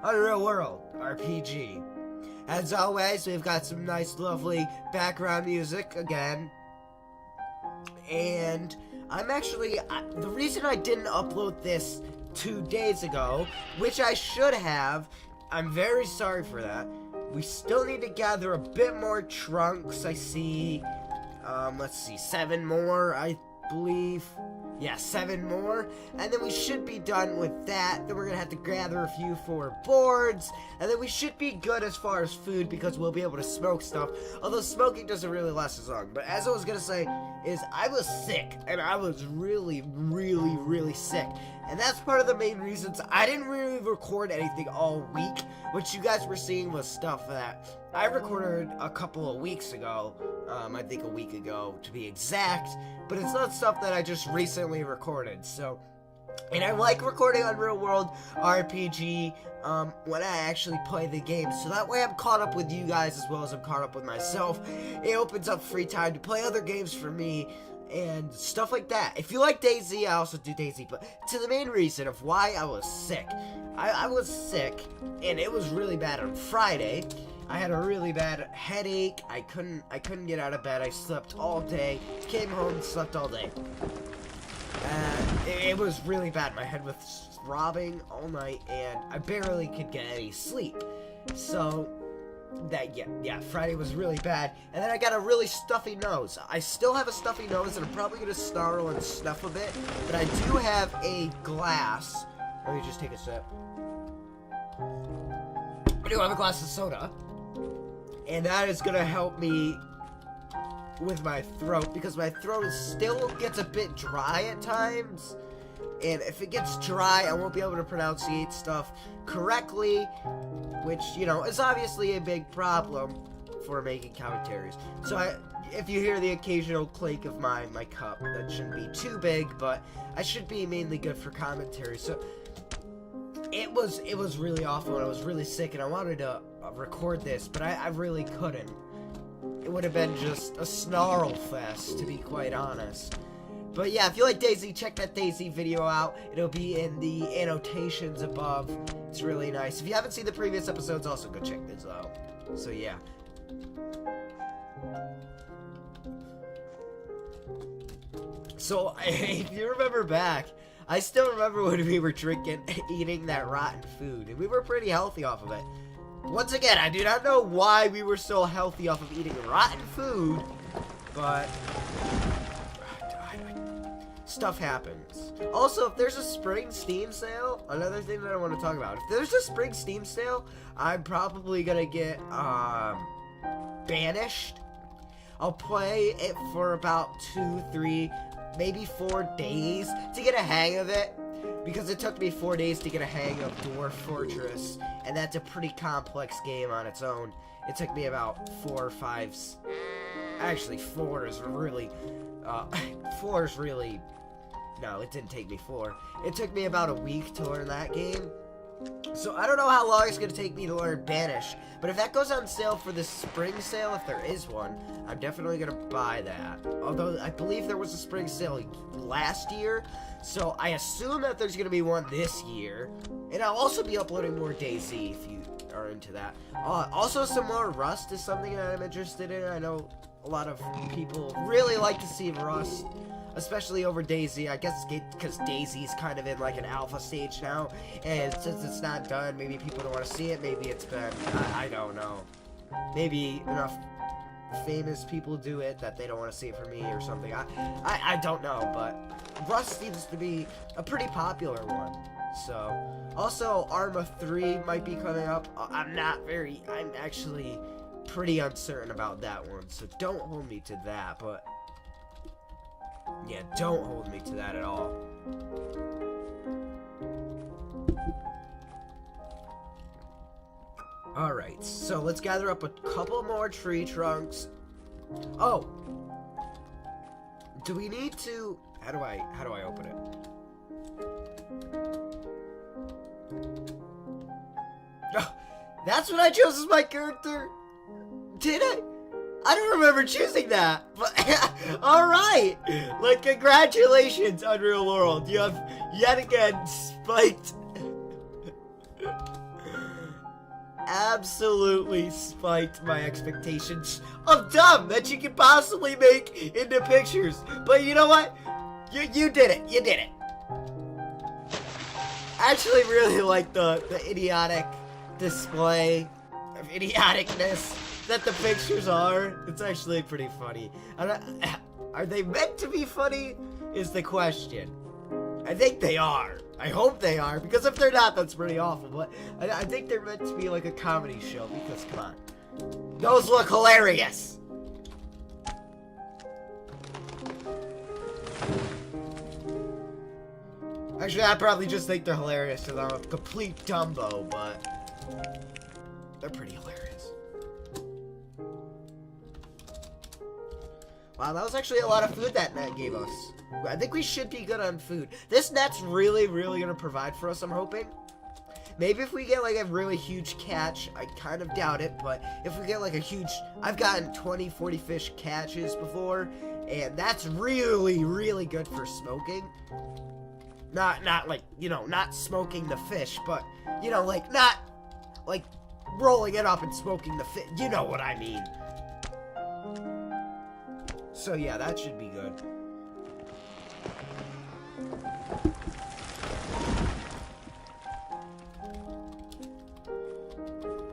Unreal World RPG. As always, we've got some nice, lovely background music again. And I'm actually, the reason I didn't upload this 2 days ago, which I should have, I'm very sorry for that. We still need to gather a bit more trunks. I see, let's see, 7 more, I believe. Yeah, 7 more, and then we should be done with that. Then we're gonna have to gather a few for boards, and then we should be good as far as food because we'll be able to smoke stuff. Although smoking doesn't really last as long. But as I was gonna say, is I was sick, and I was really sick, and that's part of the main reasons I didn't really record anything all week. What you guys were seeing was stuff that I recorded a couple of weeks ago. I think a week ago to be exact, but it's not stuff that I just recently recorded. So, and I like recording Unreal World RPG when I actually play the game, so that way I'm caught up with you guys as well as I'm caught up with myself. It opens up free time to play other games for me and stuff like that. If you like DayZ, I also do DayZ, but to the main reason of why I was sick. I was sick, and it was really bad on Friday. I had a really bad headache. I couldn't get out of bed. I slept all day. Came home, slept all day. It was really bad. My head was throbbing all night, and I barely could get any sleep. So, yeah, Friday was really bad. And then I got a really stuffy nose. I still have a stuffy nose, and I'm probably gonna snarl and snuff a bit. But I do have a glass. Let me just take a sip. I do have a glass of soda. And that is gonna help me with my throat, because my throat still gets a bit dry at times. And if it gets dry, I won't be able to pronunciate stuff correctly, which, you know, is obviously a big problem for making commentaries. So if you hear the occasional clink of my cup, that shouldn't be too big, but I should be mainly good for commentary. So it was really awful, and I was really sick, and I wanted to record this, but I really couldn't. It would have been just a snarl fest, to be quite honest. But yeah, if you like DayZ, check that DayZ video out. It'll be in the annotations above. It's really nice. If you haven't seen the previous episodes, also go check this out. So yeah. So, if you remember back, I still remember when we were eating that rotten food, and we were pretty healthy off of it. Once again, I do not know why we were so healthy off of eating rotten food, but stuff happens. Also, if there's a spring Steam sale, another thing that I want to talk about, if there's a spring Steam sale, I'm probably gonna get banished. I'll play it for about 2, 3, maybe 4 days to get a hang of it, because it took me 4 days to get a hang of Dwarf Fortress, and that's a pretty complex game on its own. It took me about 4 or 5, actually 4 is really, 4 is really, no, it didn't take me 4. It took me about a week to learn that game. So I don't know how long it's going to take me to learn Banish, but if that goes on sale for the spring sale, if there is one, I'm definitely going to buy that. Although I believe there was a spring sale last year, so I assume that there's going to be one this year. And I'll also be uploading more DayZ if you are into that. Also, some more Rust is something that I'm interested in. I know a lot of people really like to see Rust, especially over DayZ. I guess because DayZ's kind of in like an alpha stage now, and since it's not done, maybe people don't want to see it. Maybe it's been, I don't know. Maybe enough famous people do it that they don't want to see it for me or something. I don't know, but Rust seems to be a pretty popular one. So, also Arma 3 might be coming up. I'm actually pretty uncertain about that one, so don't hold me to that, but yeah, don't hold me to that at all. Alright, so let's gather up a couple more tree trunks. Oh! Do we need to... How do I open it? Oh, that's what I chose as my character? Did I? I don't remember choosing that, but alright! Like, congratulations, Unreal World. You have yet again spiked absolutely spiked my expectations of dumb that you could possibly make into pictures. But you know what? You did it. You did it. I actually really like the idiotic display of idioticness that the pictures are. It's actually pretty funny. Are they meant to be funny is the question. I think they are. I hope they are, because if they're not, that's pretty awful. But I think they're meant to be like a comedy show, because come on. Those look hilarious. Actually, I probably just think they're hilarious because I'm a complete Dumbo, but they're pretty hilarious. Wow, that was actually a lot of food that net gave us. I think we should be good on food. This net's really, really going to provide for us, I'm hoping. Maybe if we get like a really huge catch, I kind of doubt it, but if we get like a huge... I've gotten 20, 40 fish catches before, and that's really, really good for smoking. Not like, you know, not smoking the fish, but, you know, like, not, like, rolling it up and smoking the fish. You know what I mean. So, yeah, that should be good.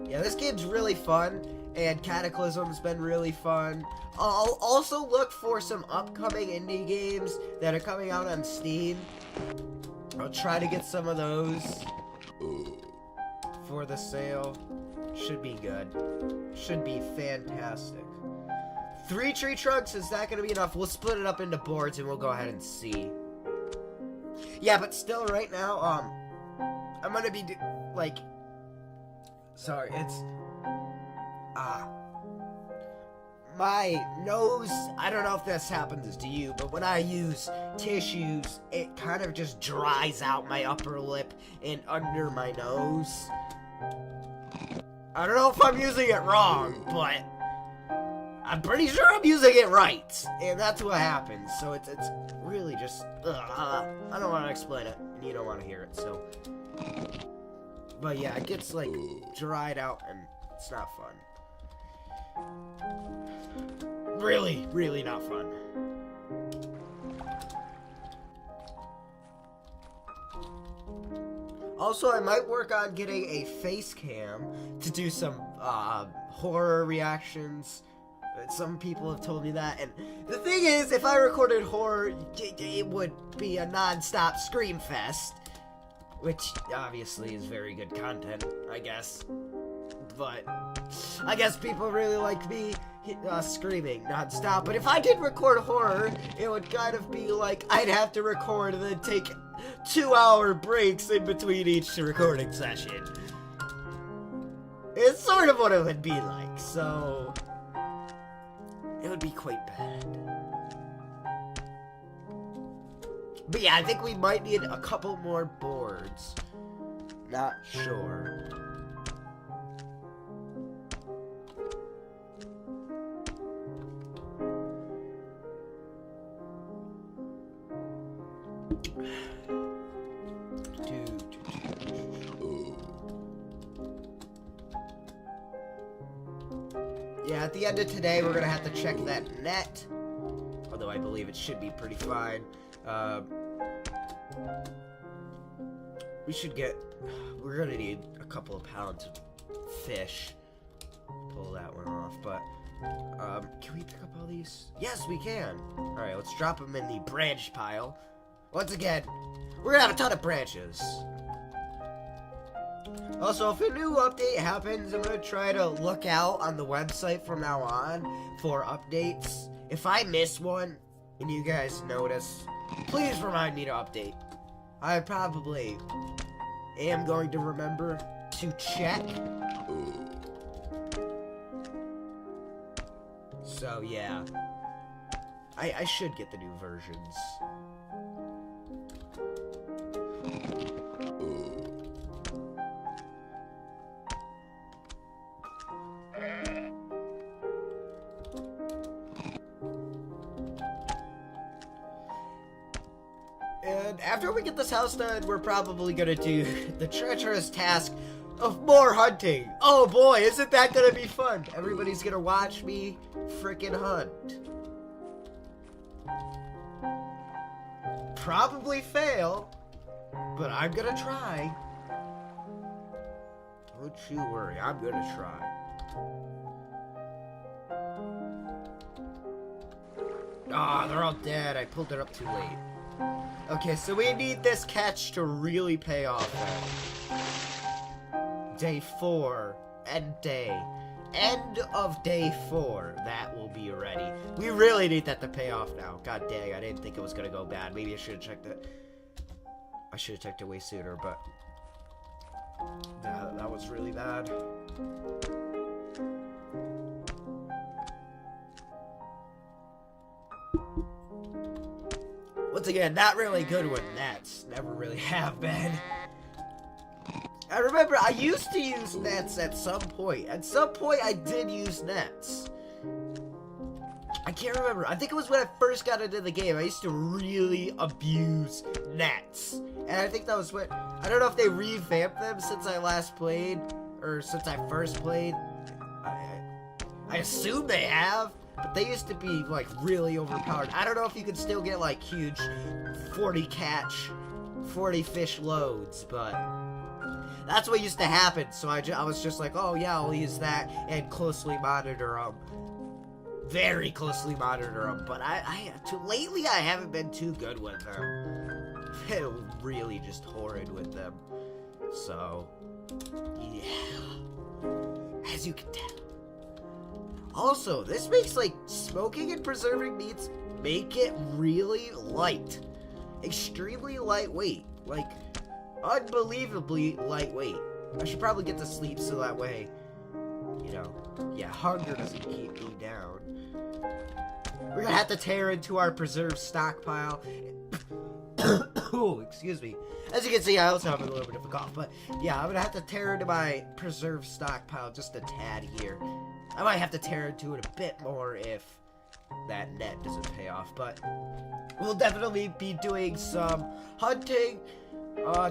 Yeah, this game's really fun, and Cataclysm's been really fun. I'll also look for some upcoming indie games that are coming out on Steam. I'll try to get some of those for the sale. Should be good. Should be fantastic. 3 tree trunks, is that going to be enough? We'll split it up into boards and we'll go ahead and see. Yeah, but still right now, I'm going to be, like... Sorry, it's... my nose, I don't know if this happens to you, but when I use tissues, it kind of just dries out my upper lip and under my nose. I don't know if I'm using it wrong, but I'm pretty sure I'm using it right, and that's what happens. So it's really just, I don't want to explain it, and you don't want to hear it, so. But yeah, it gets like dried out, and it's not fun. Really, really not fun. Also, I might work on getting a face cam to do some horror reactions. Some people have told me that, and the thing is, if I recorded horror, it would be a non-stop scream fest, which obviously is very good content, I guess. But I guess people really like me screaming non-stop. But if I did record horror, it would kind of be like I'd have to record and then take 2-hour breaks in between each recording session. It's sort of what it would be like, so it would be quite bad. But yeah, I think we might need a couple more boards. Not sure. Yeah, at the end of today, we're gonna have to check that net. Although I believe it should be pretty fine. We're gonna need a couple of pounds of fish. Pull that one off, but, can we pick up all these? Yes, we can. Alright, let's drop them in the branch pile. Once again, we're gonna have a ton of branches. Also, if a new update happens, I'm gonna try to look out on the website from now on for updates. If I miss one, and you guys notice, please remind me to update. I probably am going to remember to check. So, yeah. I should get the new versions. And after we get this house done, we're probably gonna do the treacherous task of more hunting. Oh boy, isn't that gonna be fun? Everybody's gonna watch me frickin' hunt. Probably fail, but I'm gonna try. Don't you worry, I'm gonna try. Ah, they're all dead. I pulled it up too late. Okay, so we need this catch to really pay off then. Day 4. End of day 4. That will be ready. We really need that to pay off now. God dang, I didn't think it was gonna go bad. Maybe I should have checked it. I should have checked it way sooner, but that was really bad. Once again, not really good with nets. Never really have been. I remember I used to use nets at some point. At some point, I did use nets. I can't remember. I think it was when I first got into the game. I used to really abuse nets. And I think that was when... I don't know if they revamped them since I last played. Or since I first played. I assume they have. But they used to be, like, really overpowered. I don't know if you could still get, like, huge 40 catch, 40 fish loads, but that's what used to happen. So I was just like, oh, yeah, I'll use that and closely monitor them. Very closely monitor them. But lately, I haven't been too good with them. Been really just horrid with them. So, yeah. As you can tell. Also, this makes, like, smoking and preserving meats make it really light. Extremely lightweight. Like, unbelievably lightweight. I should probably get to sleep so that way, you know, yeah, hunger doesn't keep me down. We're gonna have to tear into our preserved stockpile. Oh, excuse me. As you can see, I also have a little bit of a cough, but yeah, I'm gonna have to tear into my preserved stockpile just a tad here. I might have to tear into it a bit more if that net doesn't pay off, but we'll definitely be doing some hunting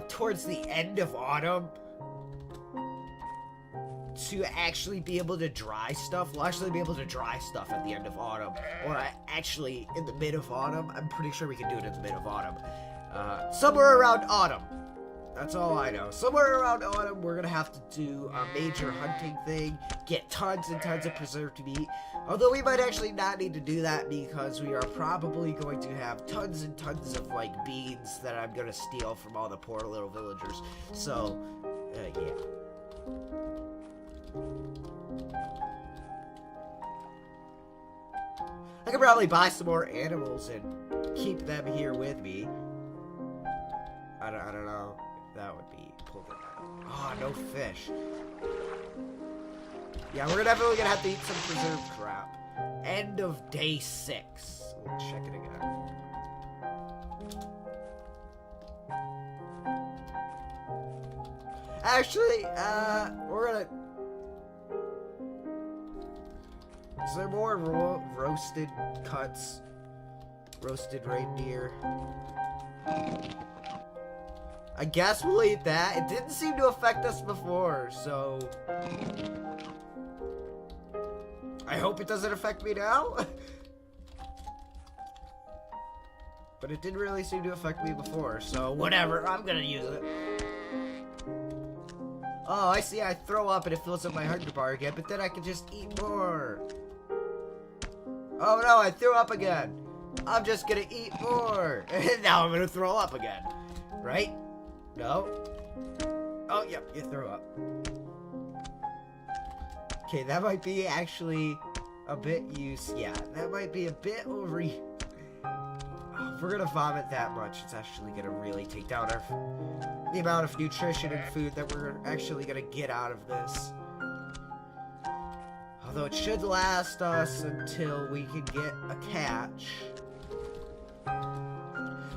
towards the end of autumn to actually be able to dry stuff. We'll actually be able to dry stuff at the end of autumn, or actually in the mid of autumn. I'm pretty sure we can do it in the mid of autumn. Somewhere around autumn. That's all I know. Somewhere around autumn, we're gonna have to do a major hunting thing, get tons and tons of preserved meat. Although we might actually not need to do that because we are probably going to have tons and tons of, like, beans that I'm gonna steal from all the poor little villagers. So, yeah. I could probably buy some more animals and keep them here with me. I don't know. That would be pulled it out. Oh, no fish. Yeah, we're definitely gonna have to eat some preserved crap. End of day 6. We'll check it again. Actually, we're gonna... Is there more roasted cuts? Roasted reindeer? I guess we'll eat that. It didn't seem to affect us before, so... I hope it doesn't affect me now. But it didn't really seem to affect me before, so whatever. I'm gonna use it. Oh, I see. I throw up and it fills up my hunger bar again, but then I can just eat more. Oh no, I threw up again. I'm just gonna eat more. And now I'm gonna throw up again. Right? No? Oh, yep, you threw up. Okay, that might be actually a bit yeah, that might be a bit over. If we're gonna vomit that much, it's actually gonna really take down the amount of nutrition and food that we're actually gonna get out of this. Although it should last us until we can get a catch.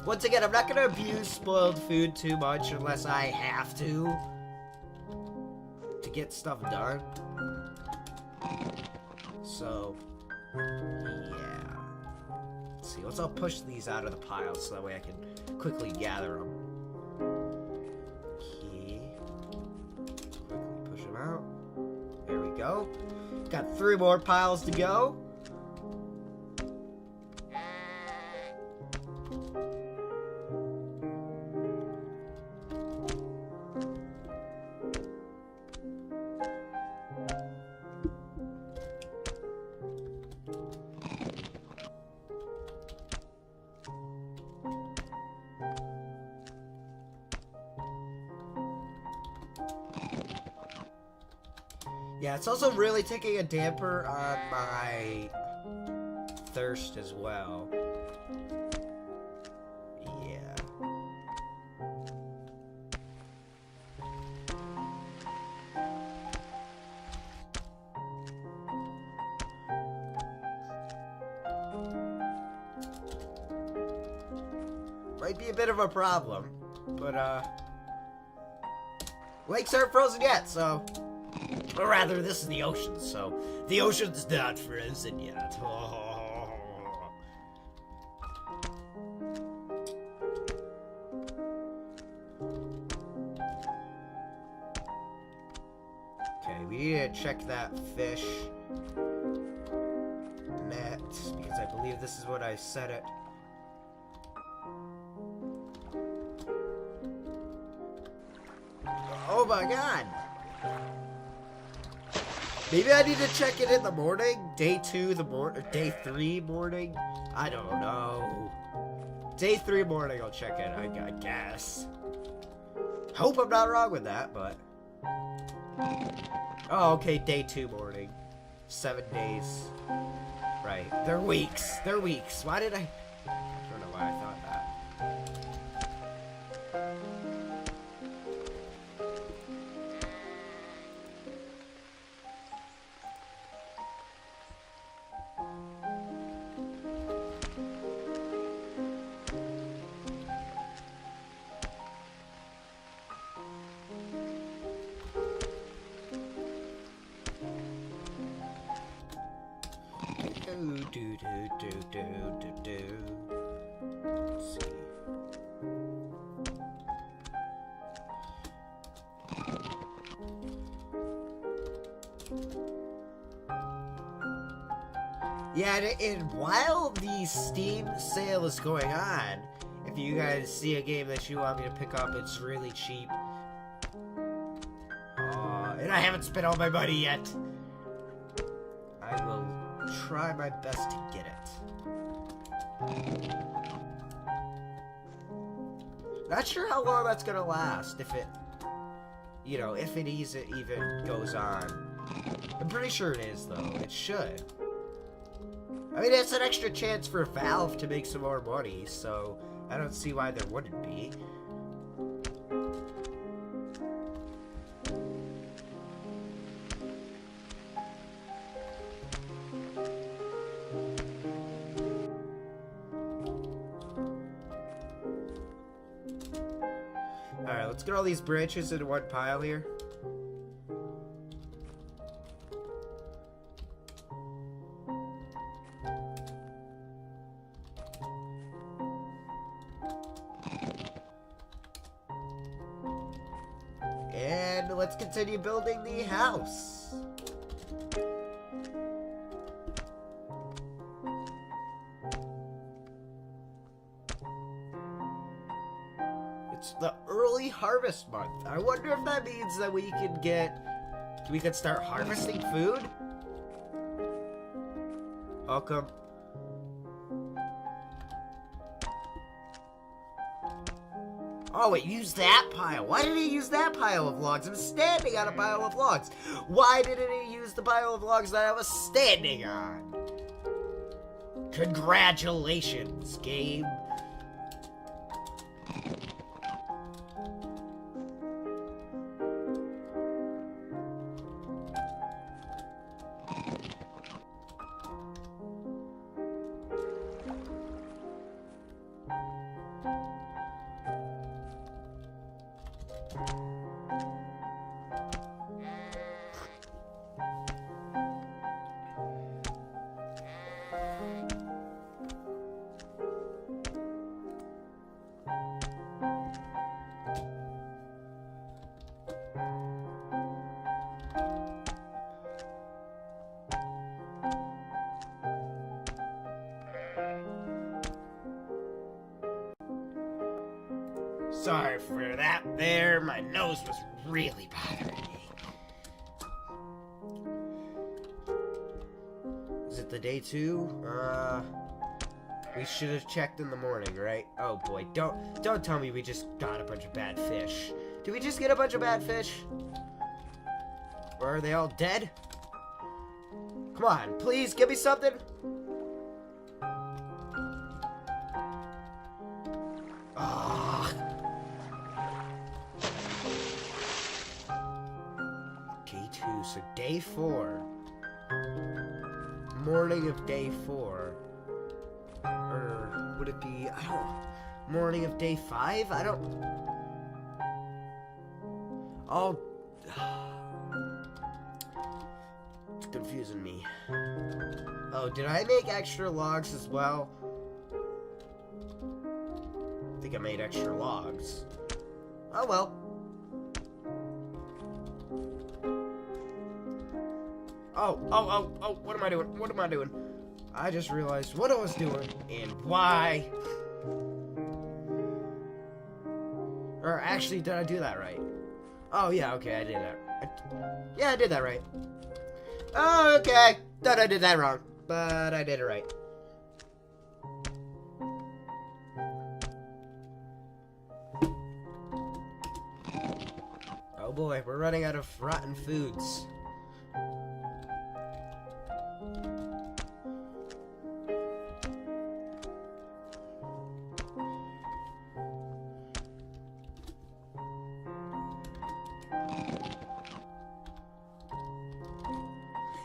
Once again, I'm not gonna abuse spoiled food too much unless I have to get stuff done. So, yeah. Let's see, let's all push these out of the pile so that way I can quickly gather them. Okay. Got 3 more piles to go. Yeah, it's also really taking a damper on my thirst as well. Yeah. Might be a bit of a problem, but lakes aren't frozen yet, so... Or rather, this is the ocean, so the ocean's not frozen yet. Oh. Okay, we need to check that fish net, because I believe this is what I set it. Oh my god! Maybe I need to check it in the morning? Day 2 or day 3 morning? I don't know. Day 3 morning I'll check it, I guess. Hope I'm not wrong with that, but... Oh, okay, day 2 morning. 7 days. Right. They're weeks. They're weeks. Why did I don't know why I thought that. Let's see. Yeah, and while the Steam sale is going on, if you guys see a game that you want me to pick up, it's really cheap. And I haven't spent all my money yet. I will try my best to get it. Not sure how long that's gonna last, if it, you know, if it even goes on. I'm pretty sure it is, though. It should. I mean, it's an extra chance for Valve to make some more money, so I don't see why there wouldn't be. Alright, let's get all these branches into one pile here. And let's continue building the house. It's the early harvest month. I wonder if that means that we can start harvesting food? Welcome. Oh, wait, use that pile. Why did he use that pile of logs? I'm standing on a pile of logs. Why didn't he use the pile of logs that I was standing on? Congratulations, game. Sorry for that there. My nose was really bothering me. Is it the day 2? We should have checked in the morning, right? Oh boy, don't tell me we just got a bunch of bad fish. Did we just get a bunch of bad fish? Or are they all dead? Come on, please give me something. Ah. Day 2, so day 4. Morning of day 4. Or would it be, I don't know, morning of day 5? I don't... Oh... It's confusing me. Oh, did I make extra logs as well? I think I made extra logs. Oh well. Oh, what am I doing? What am I doing? I just realized what I was doing and why. Or actually, did I do that right? Oh yeah, okay, I did that. Yeah, I did that right. Oh, okay. Thought I did that wrong, but I did it right. Oh boy, we're running out of rotten foods.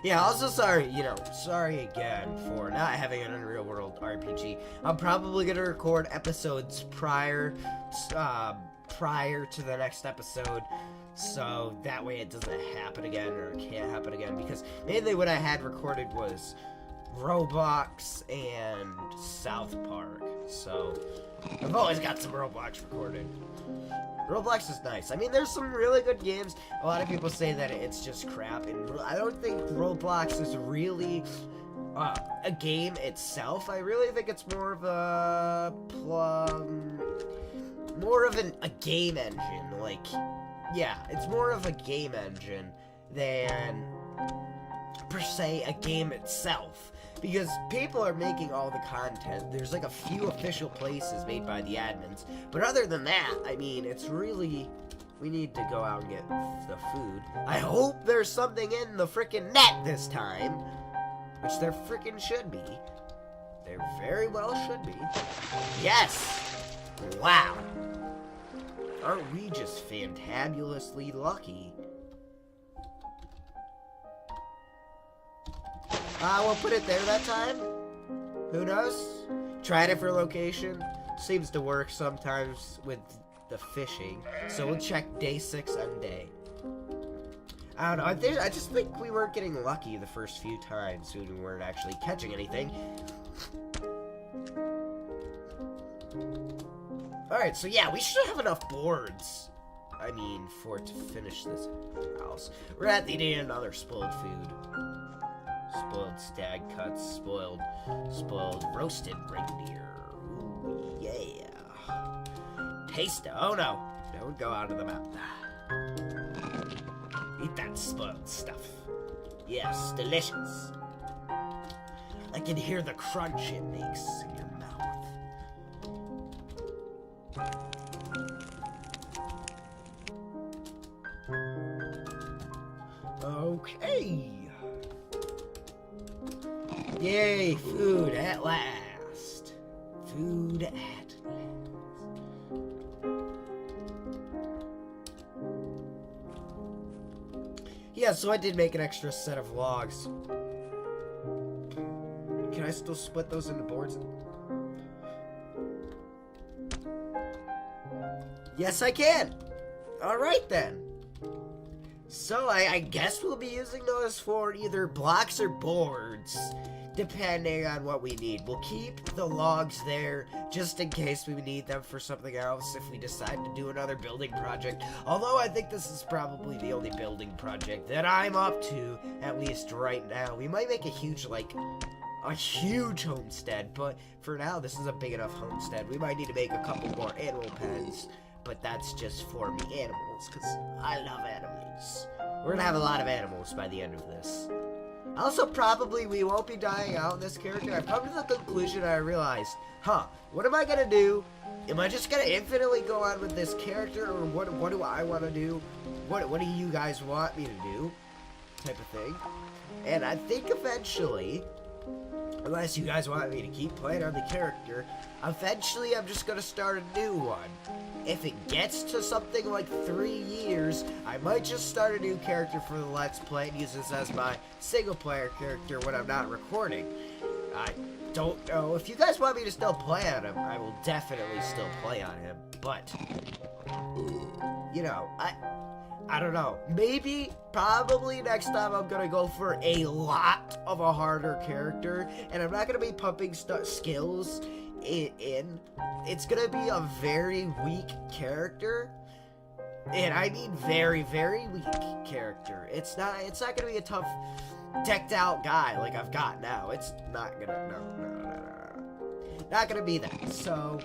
Yeah, also sorry, sorry again for not having an Unreal World RPG. I'm probably gonna record episodes prior to the next episode, so that way it doesn't happen again, or it can't happen again, because mainly what I had recorded was Roblox and South Park, so I've always got some Roblox recorded. Roblox is nice. I mean, there's some really good games. A lot of people say that it's just crap, and I don't think Roblox is really a game itself. I really think it's more of a game engine. Like, yeah, it's more of a game engine than per se a game itself. Because people are making all the content. There's like a few official places made by the admins. But other than that, I mean, it's really... We need to go out and get the food. I hope there's something in the frickin' net this time. Which there frickin' should be. There very well should be. Yes! Wow. Aren't we just fantabulously lucky? We'll put it there that time. Who knows? Tried it for location. Seems to work sometimes with the fishing. So we'll check day 6 on day. I don't know. I just think we weren't getting lucky the first few times when we weren't actually catching anything. Alright, so yeah, we should have enough boards. I mean, to finish this house. We're at the need another spoiled food. Spoiled stag cuts, spoiled roasted reindeer. Ooh, yeah. Taste it. Oh no. Don't go out of the mouth. Eat that spoiled stuff. Yes, delicious. I can hear the crunch it makes in your mouth. Okay. Yay, food at last. Food at last. Yeah, so I did make an extra set of logs. Can I still split those into boards? Yes, I can. Alright then. So I guess we'll be using those for either blocks or boards, depending on what we need. We'll keep the logs there just in case we need them for something else if we decide to do another building project. Although I think this is probably the only building project that I'm up to, at least right now. We might make a huge homestead, but for now this is a big enough homestead. We might need to make a couple more animal pens. but that's just for me animals, because I love animals. We're gonna have a lot of animals by the end of this. Also, probably we won't be dying out in this character. I've come to the conclusion I realized, what am I gonna do? Am I just gonna infinitely go on with this character, or what do I want to do? What do you guys want me to do? Type of thing. And I think eventually, unless you guys want me to keep playing on the character, eventually I'm just gonna start a new one. If it gets to something like 3 years, I might just start a new character for the Let's Play and use this as my single-player character when I'm not recording. I don't know. If you guys want me to still play on him, I will definitely still play on him. But, you know, I don't know. Maybe, probably next time I'm gonna go for a lot of a harder character, and I'm not gonna be pumping skills in. It's gonna be a very weak character, and I mean very, very weak character. It's not gonna be a tough, decked out guy like I've got now. It's not gonna, no. Not gonna be that, so.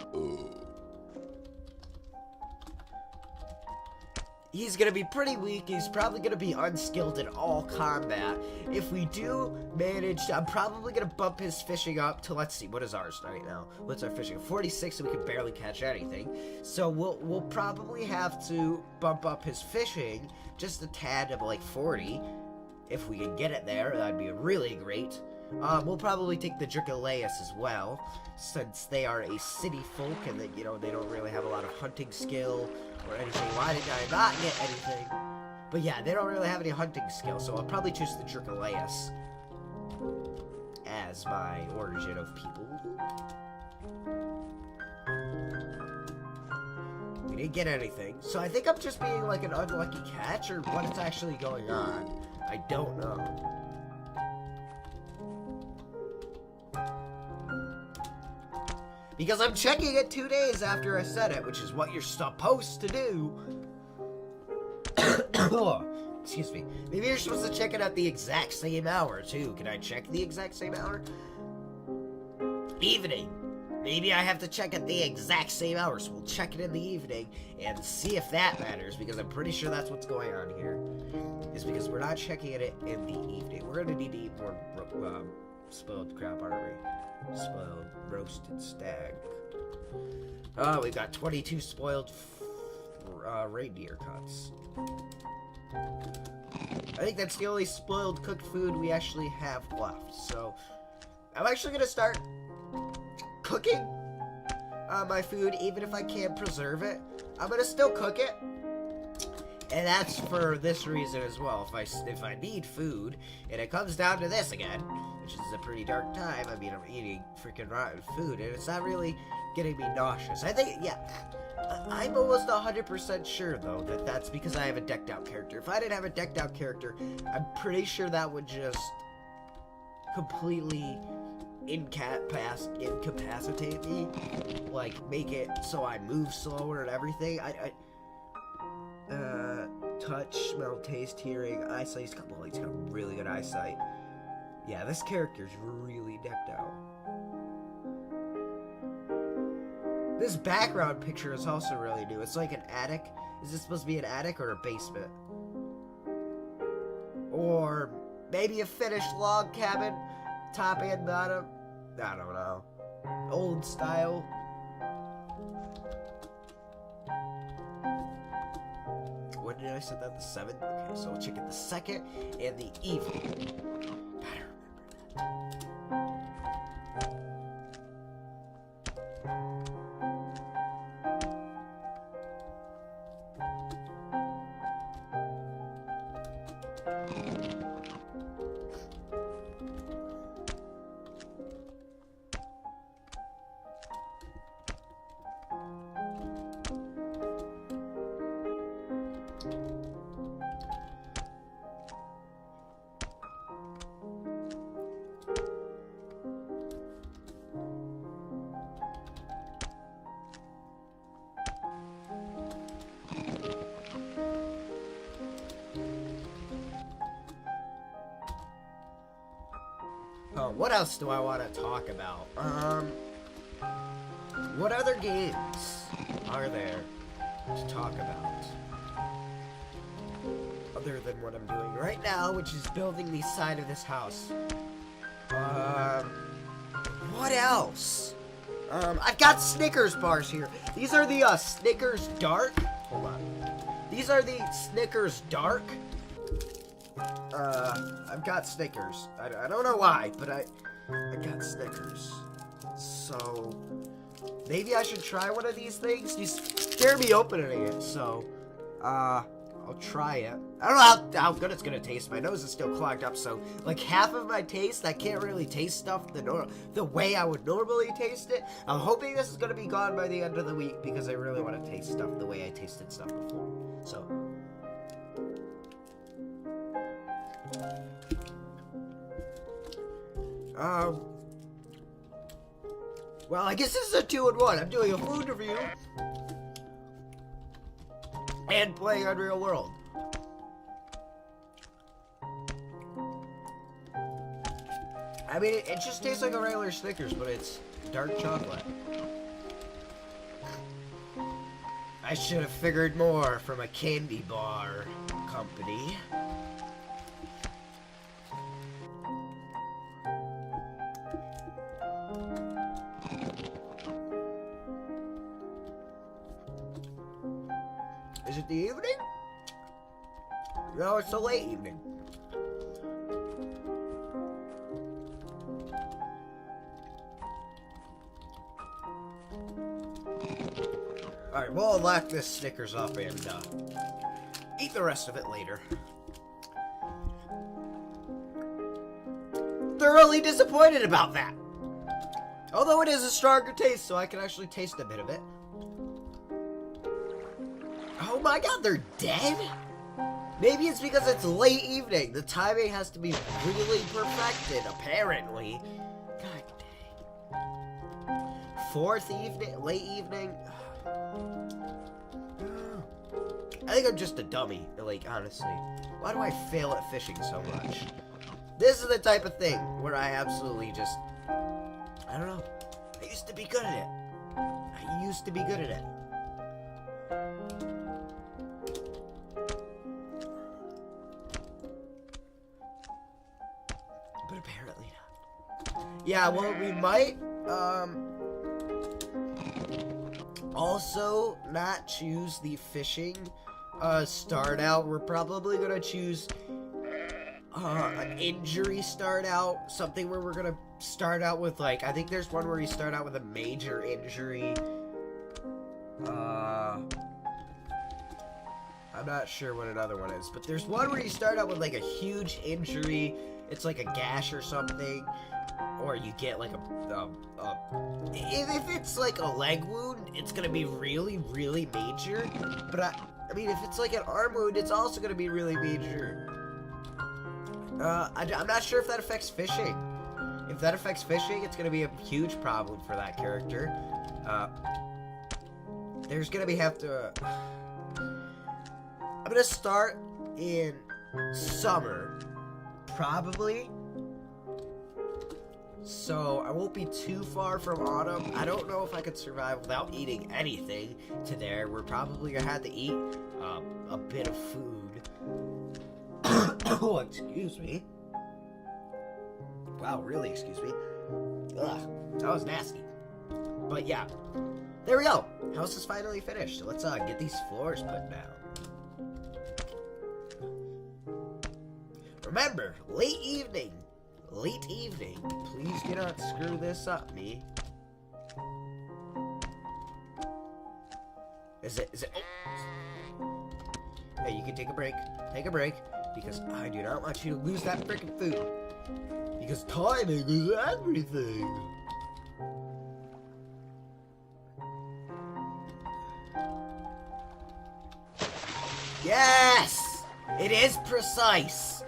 He's gonna be pretty weak. He's probably gonna be unskilled in all combat. If we do manage to, I'm probably gonna bump his fishing up to, let's see, what is ours right now? What's our fishing? 46, so we can barely catch anything. So we'll probably have to bump up his fishing just a tad to like 40. If we can get it there, that'd be really great. We'll probably take the Draculaeus as well, since they are a city folk and that, you know, they don't really have a lot of hunting skill or anything. Why did I not get anything? But yeah, they don't really have any hunting skill, so I'll probably choose the Draculaeus as my origin of people. We didn't get anything, so I think I'm just being like an unlucky catch, or what is actually going on. I don't know. Because I'm checking it 2 days after I said it, which is what you're supposed to do. Oh, excuse me. Maybe you're supposed to check it at the exact same hour, too. Can I check the exact same hour? Evening. Maybe I have to check at the exact same hour, so we'll check it in the evening and see if that matters, because I'm pretty sure that's what's going on here. Is because we're not checking it in the evening. We're going to need to eat more spoiled crab, aren't we? Spoiled roasted stag. Oh, we've got 22 spoiled reindeer cuts. I think that's the only spoiled cooked food we actually have left. So, I'm actually going to start cooking my food, even if I can't preserve it. I'm going to still cook it. And that's for this reason as well. If I need food, and it comes down to this again, which is a pretty dark time, I mean, I'm eating freaking rotten food, and it's not really getting me nauseous. I think, yeah, I'm almost 100% sure, though, that that's because I have a decked out character. If I didn't have a decked out character, I'm pretty sure that would just completely incapacitate me. Like, make it so I move slower and everything. Touch, smell, taste, hearing, eyesight. He's got really good eyesight. Yeah, this character's really decked out. This background picture is also really new. It's like an attic. Is this supposed to be an attic or a basement? Or maybe a finished log cabin, top and bottom? I don't know. Old style. When did I set that? The 7th? Okay, so we'll check it the 2nd and the evening. Better remember that. What else do I want to talk about? What other games are there to talk about. Other than what I'm doing right now, which is building the side of this house. What else? I've got Snickers bars here. These are the, Snickers Dark. Hold on. These are the Snickers Dark. I've got Snickers. I don't know why, but I got Snickers. So, maybe I should try one of these things. You scared me opening it, so, I'll try it. I don't know how good it's gonna taste. My nose is still clogged up, so like half of my taste, I can't really taste stuff the way I would normally taste it. I'm hoping this is gonna be gone by the end of the week because I really want to taste stuff the way I tasted stuff before. So. Well, I guess this is a 2-in-1. I'm doing a food review and playing Unreal World. I mean, it just tastes like a regular Snickers, but it's dark chocolate. I should have figured more from a candy bar company. Is it the evening? No, it's the late evening. Alright, we'll lock this Snickers up and eat the rest of it later. Thoroughly disappointed about that. Although it is a stronger taste, so I can actually taste a bit of it. Oh my god, they're dead? Maybe it's because it's late evening. The timing has to be really perfected, apparently. God dang. Fourth evening? Late evening? I think I'm just a dummy, like, honestly. Why do I fail at fishing so much? This is the type of thing where I absolutely just... I don't know. I used to be good at it. I used to be good at it. But apparently not. Yeah, well, we might, also not choose the fishing, start out. We're probably gonna choose, an injury start out. Something where we're gonna start out with, like, I think there's one where you start out with a major injury. I'm not sure what another one is, but there's one where you start out with, like, a huge injury. It's like a gash or something, or you get like if it's like a leg wound, it's gonna be really, really major. But I mean, if it's like an arm wound, it's also gonna be really major. I'm not sure if that affects fishing. If that affects fishing, it's gonna be a huge problem for that character. There's gonna be I'm gonna start in summer. Probably. So, I won't be too far from autumn. I don't know if I could survive without eating anything to there. We're probably gonna have to eat a bit of food. Oh, excuse me. Wow, really, excuse me. Ugh, that was nasty. But yeah, there we go. House is finally finished. Let's get these floors put down. Remember, late evening. Please do not screw this up, me. Is it? Oh. Hey, you can take a break. Take a break, because I do not want you to lose that freaking food. Because timing is everything. Yes! It is precise.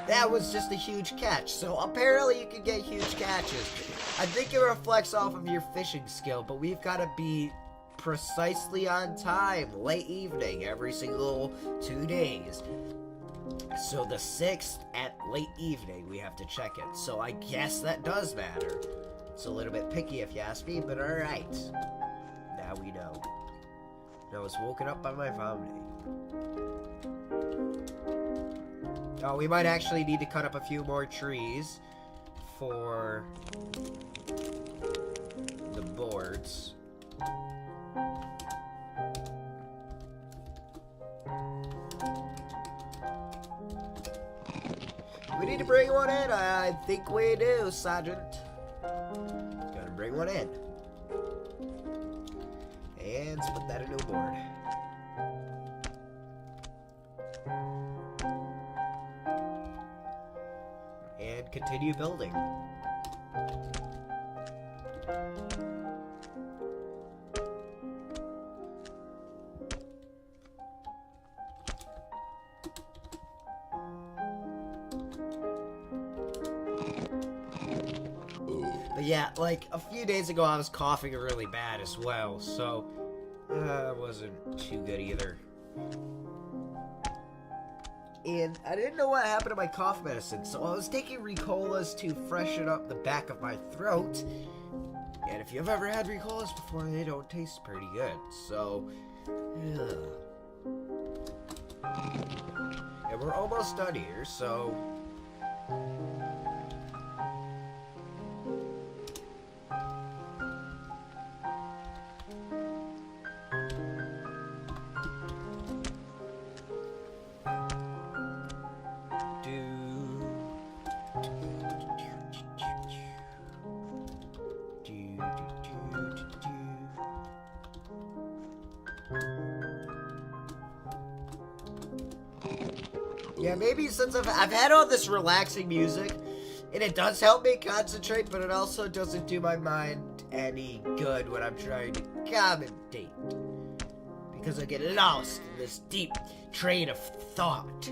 That was just a huge catch. So apparently you can get huge catches. I think it reflects off of your fishing skill, but we've got to be precisely on time, late evening, every single 2 days. So the 6th at late evening, we have to check it. So I guess that does matter. It's a little bit picky if you ask me, but alright. Now we know. And I was woken up by my vomiting. Oh, we might actually need to cut up a few more trees for the boards. We need to bring one in. I think we do, Sergeant. Gotta bring one in. And let's put that into a board. And continue building. But yeah, like a few days ago I was coughing really bad as well, so it wasn't too good either. And I didn't know what happened to my cough medicine, so I was taking Ricolas to freshen up the back of my throat. And if you've ever had Ricolas before, they don't taste pretty good, so and we're almost done here, so yeah, maybe since I've had all this relaxing music, and it does help me concentrate, but it also doesn't do my mind any good when I'm trying to commentate. Because I get lost in this deep train of thought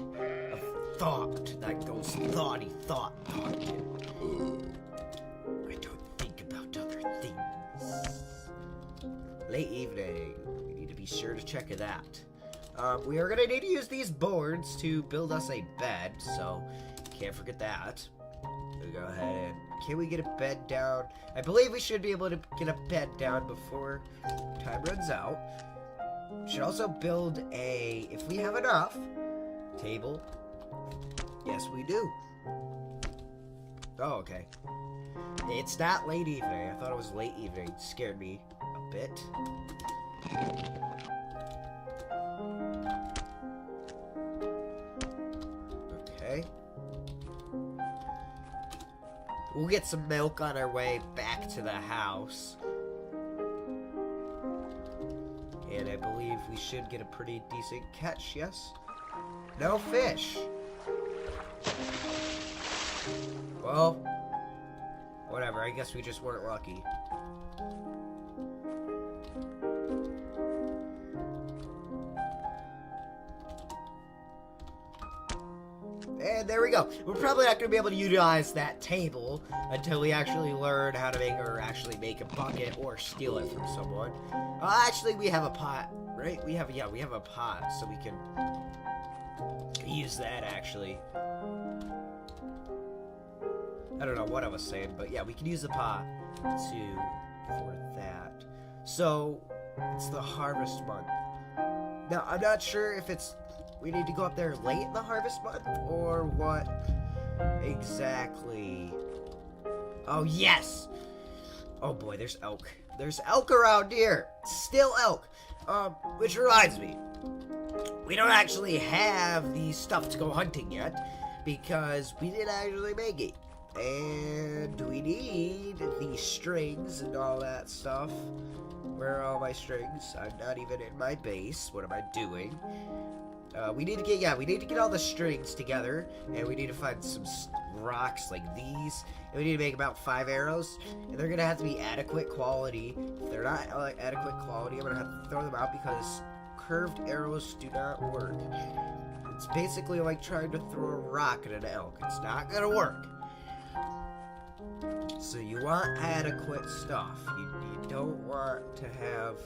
that goes thoughty thought. I don't think about other things. Late evening. We need to be sure to check that. We are gonna need to use these boards to build us a bed, so can't forget that. We'll go ahead and can we get a bed down? I believe we should be able to get a bed down before time runs out. We should also build a, if we have enough, table. Yes, we do. Oh, okay. It's not late evening. I thought it was late evening. It scared me a bit. Okay. We'll get some milk on our way back to the house. And I believe we should get a pretty decent catch, yes? No fish. Well, whatever. I guess we just weren't lucky. And there we go. We're probably not going to be able to utilize that table until we actually learn how to make a bucket or steal it from someone. Actually, we have a pot, right? We have a pot, so we can use that, actually. I don't know what I was saying, but yeah, we can use the pot for that. So, it's the harvest month. Now, I'm not sure if we need to go up there late in the harvest month, or what exactly. Oh, yes! Oh boy, there's elk. There's elk around here. Still elk. Which reminds me, we don't actually have the stuff to go hunting yet, because we didn't actually make it. And we need the strings and all that stuff. Where are all my strings? I'm not even in my base. What am I doing? We need to get all the strings together, and we need to find some rocks like these, and we need to make about 5 arrows, and they're gonna have to be adequate quality. If they're not adequate quality, I'm gonna have to throw them out because curved arrows do not work. It's basically like trying to throw a rock at an elk. It's not gonna work. So you want adequate stuff. You don't want to have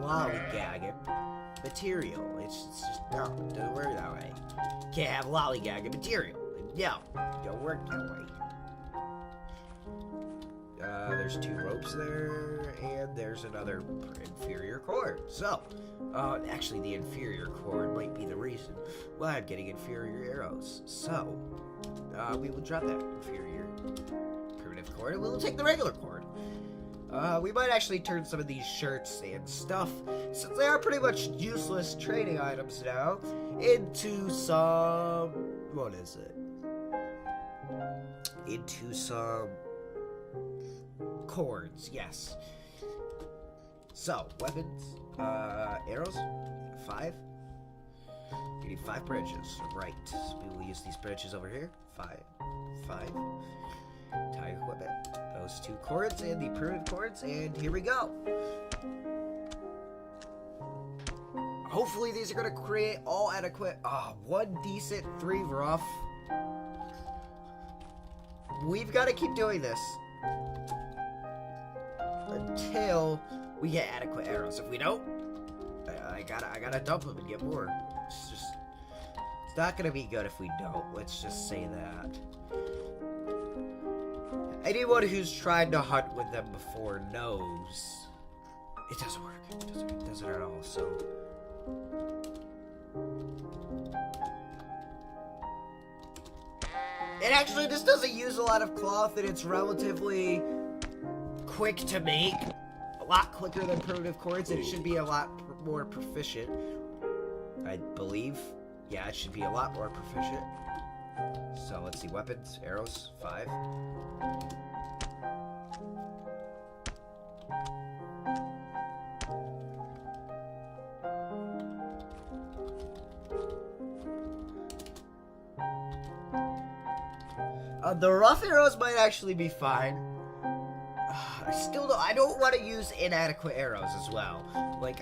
lollygagging material. It's just, no, it doesn't work that way. Can't have lollygagging material. No, it don't work that way. there's 2 ropes there, and there's another inferior cord. So, actually the inferior cord might be the reason why I'm getting inferior arrows. So, we will drop that inferior primitive cord, and we will take the regular cord. We might actually turn some of these shirts and stuff, since they are pretty much useless trading items now, into some... what is it? Into some cords, yes. So, weapons, arrows, 5. We need 5 branches, right. So we will use these branches over here. 5. Tie equipment, those 2 cords and the primitive cords, and here we go. Hopefully these are going to create all adequate, 1 decent, 3 rough. We've got to keep doing this until we get adequate arrows. If we don't, I gotta dump them and get more. It's not gonna be good if we don't. Let's just say that. Anyone who's tried to hunt with them before knows it doesn't work. It doesn't at all. So. And actually, this doesn't use a lot of cloth, and it's relatively quick to make. A lot quicker than primitive cords, and it should be a lot more proficient. I believe. Yeah, it should be a lot more proficient. So, let's see. Weapons, arrows, 5. The rough arrows might actually be fine. I don't want to use inadequate arrows as well. Like,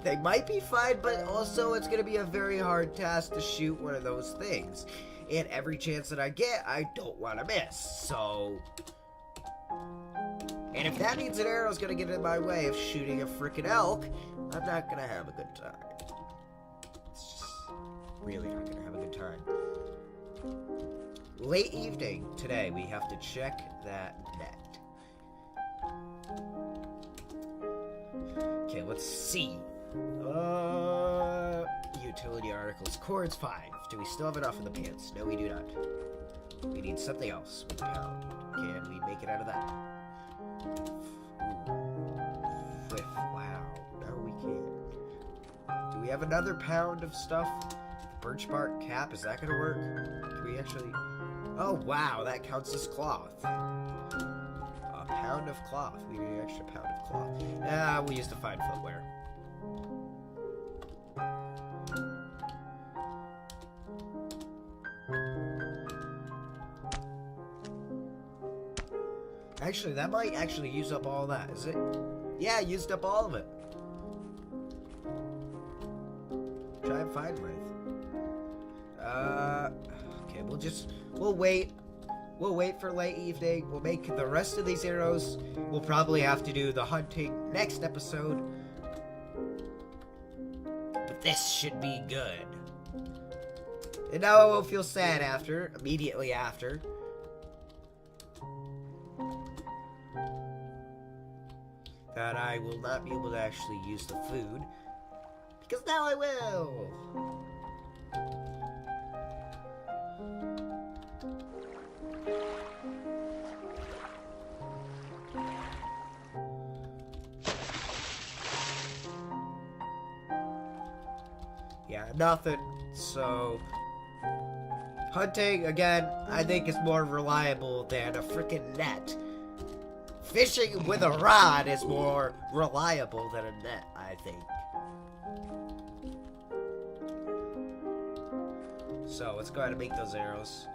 they might be fine, but also it's going to be a very hard task to shoot one of those things. And every chance that I get, I don't want to miss. So, and if that means an arrow's going to get in my way of shooting a freaking elk, I'm not going to have a good time. It's just really not going to have a good time. Late evening today, we have to check that net. Okay, let's see. Utility articles. Cords, 5. Do we still have enough in the pants? No, we do not. We need something else. 1 pound. Can we make it out of that? Ooh. Wow. No, we can't. Do we have another pound of stuff? Birch bark cap, is that gonna work? Can we actually... Oh, wow, that counts as cloth. A pound of cloth. We need an extra pound of cloth. We'll use the fine footwear. Actually, that might actually use up all that, is it? Yeah, used up all of it. Try and find with. Okay, we'll wait. We'll wait for late evening. We'll make the rest of these arrows. We'll probably have to do the hunting next episode. But this should be good. And now I won't feel sad immediately after. That I will not be able to actually use the food. Because now I will! Yeah, nothing. So, hunting, again, I think is more reliable than a freaking net. Fishing with a rod is more reliable than a net, I think. So, let's go ahead and make those arrows.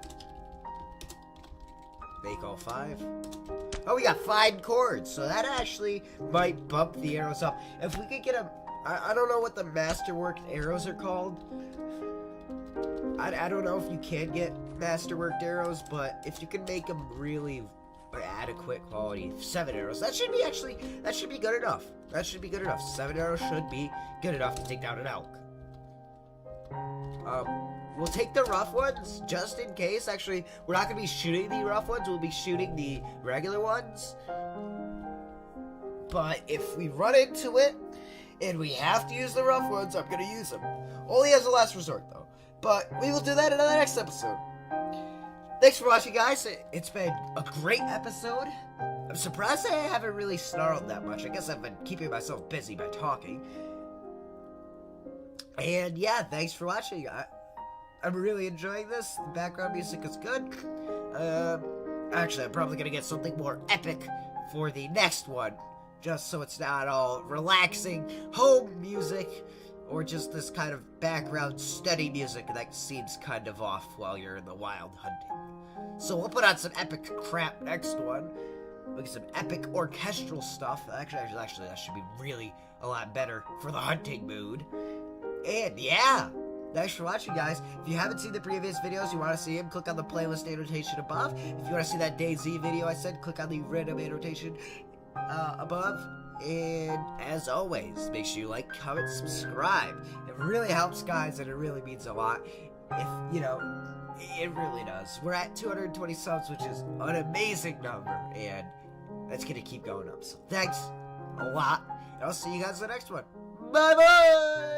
Make all 5. Oh, we got 5 cords, so that actually might bump the arrows up. If we could get I don't know what the masterworked arrows are called. I don't know if you can get masterworked arrows, but if you can make them really adequate quality, 7 arrows, that should be good enough. That should be good enough. 7 arrows should be good enough to take down an elk. we'll take the rough ones just in case. Actually, we're not going to be shooting the rough ones. We'll be shooting the regular ones. But if we run into it and we have to use the rough ones, I'm going to use them. Only as a last resort, though. But we will do that in the next episode. Thanks for watching, guys. It's been a great episode. I'm surprised I haven't really snarled that much. I guess I've been keeping myself busy by talking. And yeah, thanks for watching. I'm really enjoying this. The background music is good. Actually, I'm probably going to get something more epic for the next one. Just so it's not all relaxing home music. Or just this kind of background study music that seems kind of off while you're in the wild hunting. So we'll put on some epic crap next one. Look at some epic orchestral stuff. Actually, that should be really a lot better for the hunting mood. And yeah, thanks for watching, guys. If you haven't seen the previous videos, you want to see them, click on the playlist annotation above. If you want to see that DayZ video I said, click on the random annotation above. And as always, make sure you like, comment, subscribe. It really helps, guys, and it really means a lot. If, you know, it really does. We're at 220 subs, which is an amazing number, and that's going to keep going up. So thanks a lot, and I'll see you guys in the next one. Bye-bye!